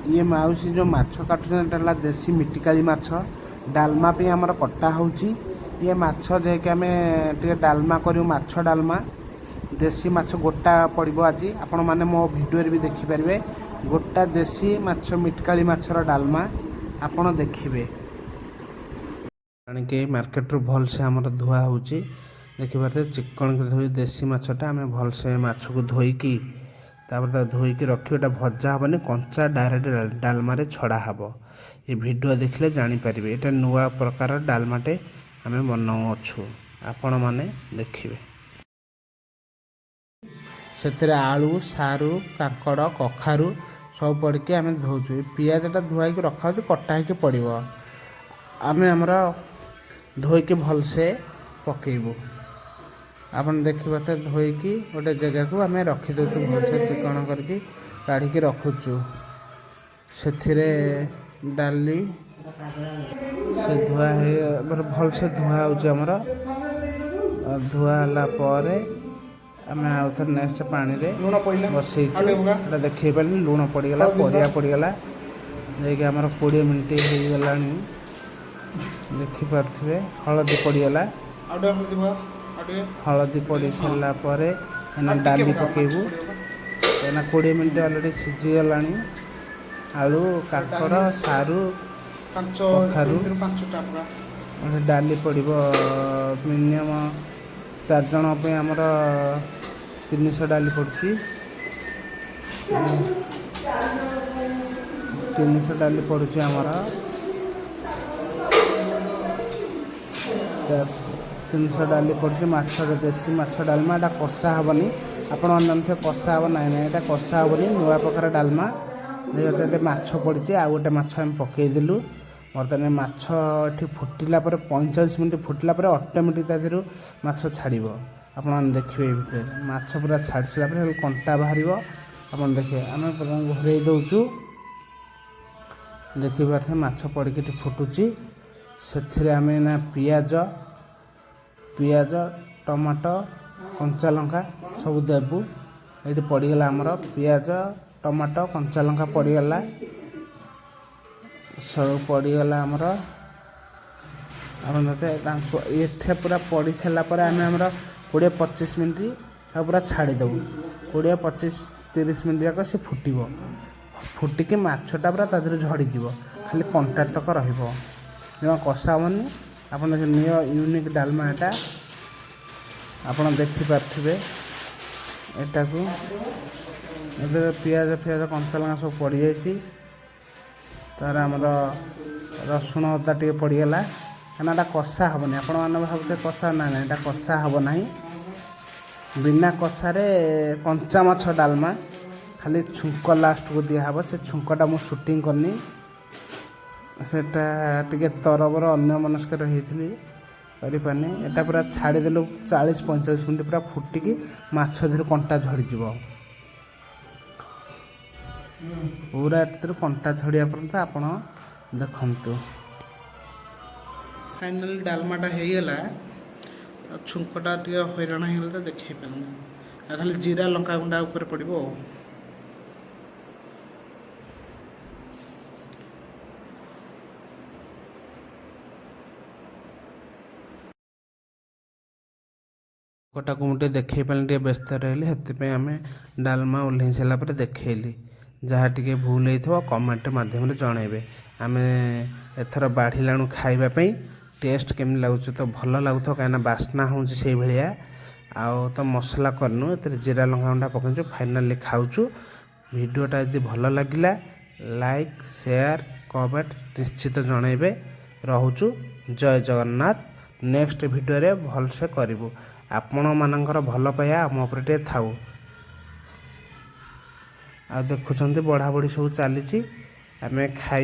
ये माउसी जो माछ काटुला देसी मिटिकाली माछ डालमा पे आमर कटा होची। ये माछ जे कि आमे टे डालमा करू माछ डालमा देसी माछ गोटा पड़िबो। आज आपण माने मो वीडियो रे भी देखि परबे गोटा देसी माछ मिटकाली माछर डालमा आपण देखिबे। आनिके मार्केट रो भल से हमर धुआ होची। देखि परते चिकन के धोई देसी माछटा आमे भल से माछ को धोई की तापर धोई की रखी एटा भजा हबनी कंचा डायरेक्ट डालमा रे छड़ा हबो। ये वीडियो देखले जानि परिबे एटा नुवा प्रकार डालमाटे आमे बनाउ अछु। आपण माने देखिबे सेतरे आलू सारू काकड़ कखारू सब पड़ के आमे धोचु। पियाजटा धुआई के रखा होची कटा होके पड़िबो। आमे हमरा धोई के भल से पकेबू। आपन देखि बाटे धोई की गोटे जगह को आमे रखी दोछु भल से चिकन करके काढ़ी के रखुछु। सेथिरे डाली से धुआ है भल से धुआ होची हमरा। धुआ हला पारे आमे आउथर नेक्स्ट पानी रे लूण पइला बसैछु। एटा देखि पानी लूण पड़ी गला परिया पड़ी गला जेके हमर 20 मिनिट हे गलानी देखि पारथिबे। हळदी पड़ी गला हळदी पड़ी सारा पर एना डाली पकेबू। एना 20 मिनिट ऑलरेडी सिझी गलानी। आलू काकड़ सारू कखारू डाली पड़िबो। मिनिमम 4 जन पे हमर 300 डाली पड़ची। 300 डाली पड़ुची हमर 300 डाली पड़ची। माछ देसी माछ डालमा एटा कषा हबनी। आपण जानथे कषा हब नै नै एटा कषा हबनी नुवा प्रकार डालमा। जेते माछ पड़ची आ गोटे माछ हम पकेइ देलु। बर्तमान माछ एठी फुटिला पर 45 मिनिट फुटिला पर ऑटोमेटिक तादिरु माछ छाड़िबो। आपण देखिबे भितर माछ पूरा छाड़ सिला पर कंटा बाहरिबो। आपण देखिबे आमे घोरै दउचु। देखि पारथे माछ पड़ी के फुटुची। सेथिरे आमे ना पियाज टमाटो कंचा लंका सब देबू। एठी पड़ी गला हमर पियाज टमाटो कंचा लंका पड़ी गला सब पड़ी गला हमर। आपन देखते एठे पूरा पड़ी सारा पर आमे हमर 20-25 मिनिट पूरा छाड़ी देबू। 20-25-30 मिनिट जाक से फुटिबो। फुटिकी माछटा पूरा तादिर झड़ी जीवो खाली कंटा तक रहिबो जमा कषा हबनी। आपन नियो यूनिक डालमा एटा आपन देखि पारथिबे। एटा को एबे पियाज कंचा लंका सब पड़ी जाईची। तार हमर रसुण अदा टिके पड़ी गला काना एटा कषा हबनी। आपण माने भाबते कषा ना ना एटा कषा हब नाही। बिना कषा रे कंचा माछ डालमा खाली छुंक लास्ट को दिया हबो। से छुंकटा मु शूटिंग करनी सेटा टिके तरबर अन्य मनस्क रहितली करि पानी। एटा पूरा छाड़ी देलु 40-45 मिनिट पूरा फुटिकी माछ धीर कंटा झड़ी जीवो। पूरा एतर कंटा झड़िया परंत आपण देखंतु। फाइनली डालमाटा हे गेला। छुंकटा टिके हैरान हे गेला देखै पानी खाली जीरा लंका गुंडा ऊपर पड़िबो। कटा को मुटे देखै पानी टे व्यस्त रहली हेते पे आमे डालमा ओल्हे सला पर देखैली। जहा टिके भूल हेथो कमेंट माध्यम रे जणैबे। आमे एथर बाढिलाणु खाइबा पई टेस्ट केम लागुछ तो भल लागुथो काना बास्ना होउछ सेई भलिया। आउ तो मसला करनु एते जीरा लंका गुंडा पकंचु फाइनली खाउछु। वीडियोटा यदि भल लागिला लाइक शेयर कमेंट निश्चित जणैबे। रहुछु जय जगन्नाथ। नेक्स्ट वीडियो रे भल से करिवु। आपण मानकर भल पाया हम ऊपर टे थाउ। आ देखुछंती बढ़ा बढ़ी सब चलीची आमे खाइ।